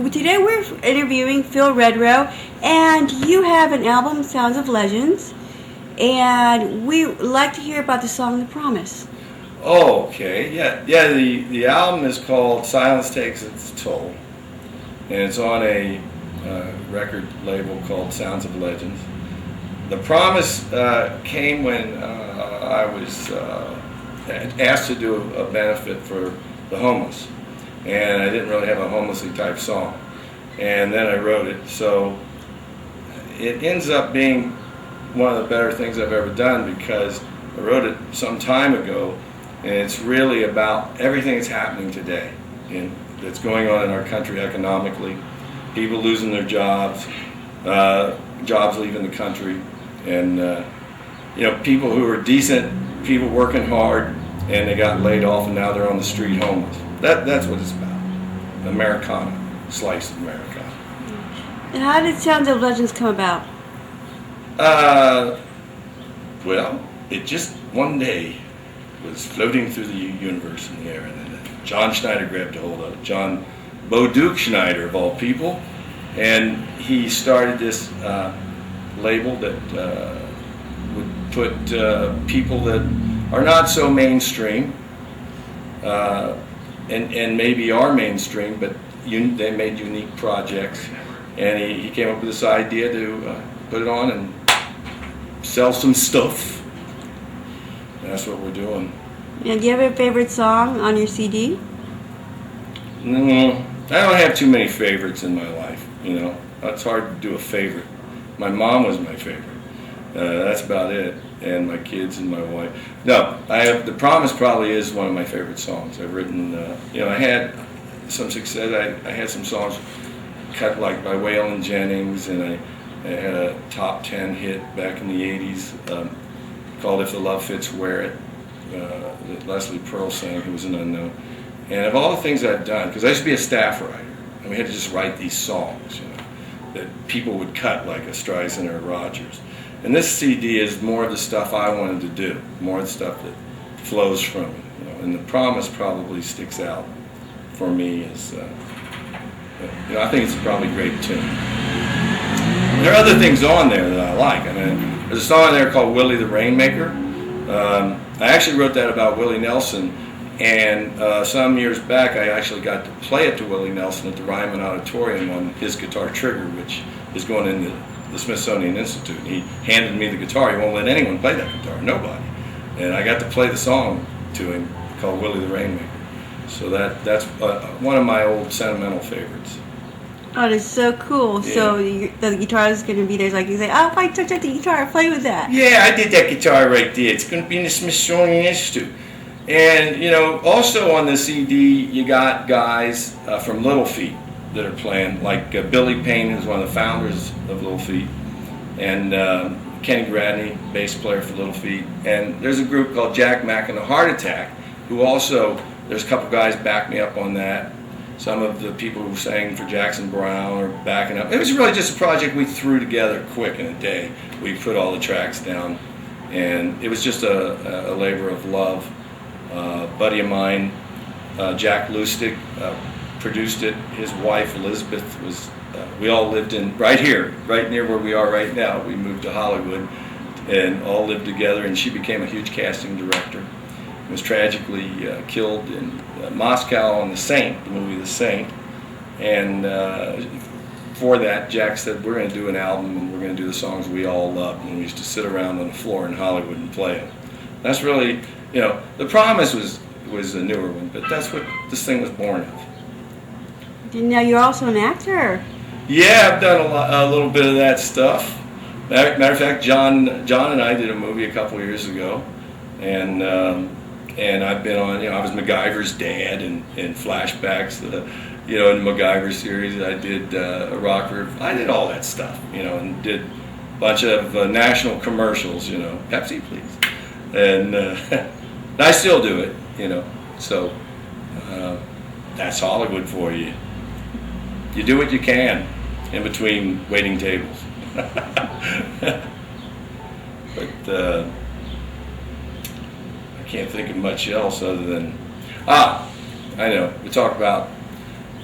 today we're interviewing Phil Redrow, and you have an album, Sounds of Legends, and we like to hear about the song The Promise. Oh, okay. Yeah. The album is called Silence Takes Its Toll, and it's on a record label called Sounds of Legends. The Promise came when I was asked to do a benefit for the homeless, and I didn't really have a homelessly type song, and then I wrote it. So it ends up being one of the better things I've ever done, because I wrote it some time ago, and it's really about everything that's happening today and that's going on in our country economically, people losing their jobs, jobs leaving the country, and people who are decent, people working hard, and they got laid off and now they're on the street homeless. That's what it's about. Americana, slice of Americana. And how did Sounds of Legends come about? Well, it just one day was floating through the universe in the air, and then John Schneider grabbed a hold of it. John Beauduc Schneider, of all people, and he started this label that would put people that are not so mainstream, and maybe are mainstream, but they made unique projects, and he came up with this idea to put it on and sell some stuff. And that's what we're doing. And do you have a favorite song on your CD? No, I don't have too many favorites in my life. It's hard to do a favorite. My mom was my favorite. That's about it, and my kids and my wife. No, The Promise probably is one of my favorite songs. I've written. I had some success. I had some songs cut like by Waylon Jennings, and I had a top 10 hit back in the 80s called "If the Love Fits, Wear It." That Leslie Pearl sang, who was an unknown. And of all the things I've done, because I used to be a staff writer, and we had to just write these songs, that people would cut like a Streisand or a Rogers. And this CD is more of the stuff I wanted to do, more of the stuff that flows from me. And The Promise probably sticks out for me as, I think it's probably a great tune. There are other things on there that I like. There's a song on there called Willie the Rainmaker. I actually wrote that about Willie Nelson, and some years back I actually got to play it to Willie Nelson at the Ryman Auditorium on his guitar Trigger, which is going into the Smithsonian Institute. And he handed me the guitar. He won't let anyone play that guitar, nobody. And I got to play the song to him called Willie the Rainmaker. So that's one of my old sentimental favorites. Oh, that's so cool. Yeah. So the guitar is going to be there, like you say, if I touch up the guitar, play with that. Yeah, I did that guitar right there. It's going to be in the Smithsonian Institute. And, also on the CD, you got guys from Little Feat that are playing, like Billy Payne, who's one of the founders of Little Feat, and Kenny Gradney, bass player for Little Feat. And there's a group called Jack Mack and the Heart Attack, who also, there's a couple guys back me up on that. Some of the people who sang for Jackson Browne are backing up. It was really just a project we threw together quick in a day. We put all the tracks down, and it was just a labor of love. A buddy of mine, Jack Lustig, produced it. His wife Elizabeth was. We all lived right here, right near where we are right now. We moved to Hollywood, and all lived together. And she became a huge casting director. Was tragically killed in Moscow on The Saint, the movie The Saint. And for that, Jack said, we're going to do an album, and we're going to do the songs we all loved. And we used to sit around on the floor in Hollywood and play them. That's really, The Promise was a newer one, but that's what this thing was born of. Now you're also an actor. Yeah, I've done a little bit of that stuff. Matter of fact, John and I did a movie a couple years ago, and I've been on. I was MacGyver's dad in flashbacks. In the MacGyver series, I did a rocker. I did all that stuff. And did a bunch of national commercials. Pepsi, please, and I still do it. So that's Hollywood for you. You do what you can in between waiting tables. But I can't think of much else other than I know we talk about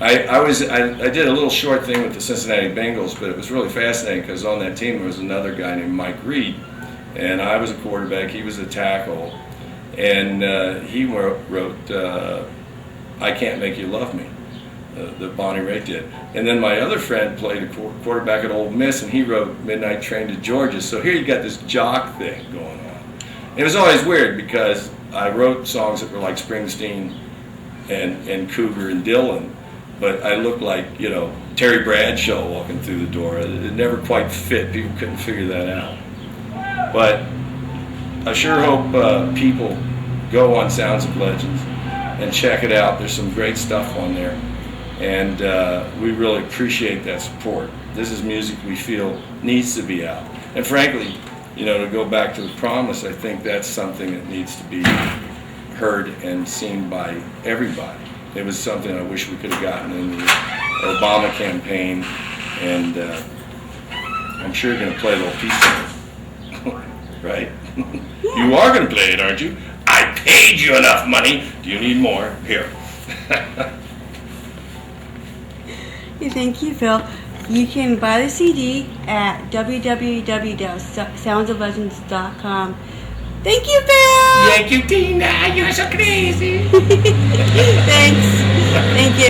I did a little short thing with the Cincinnati Bengals, but it was really fascinating because on that team there was another guy named Mike Reed, and I was a quarterback, he was a tackle, and he wrote "I Can't Make You Love Me," that Bonnie Raitt did. And then my other friend played a quarterback at Ole Miss, and he wrote "Midnight Train to Georgia." So here you got this jock thing going on. It was always weird because I wrote songs that were like Springsteen and Cougar and Dylan, but I looked like, you know, Terry Bradshaw walking through the door. It never quite fit. People couldn't figure that out. But I sure hope people go on Sounds of Legends and check it out. There's some great stuff on there, and we really appreciate that support. This is music we feel needs to be out. And frankly, you know, to go back to the promise, I think that's something that needs to be heard and seen by everybody. It was something I wish we could have gotten in the Obama campaign, and I'm sure you're going to play a little piece of it, right? You are going to play it, aren't you? I paid you enough money. Do you need more? Here. Thank you, Phil. You can buy the CD at www.soundsoflegends.com. Thank you, Phil! Thank you, Tina. You're so crazy. Thanks. Thank you.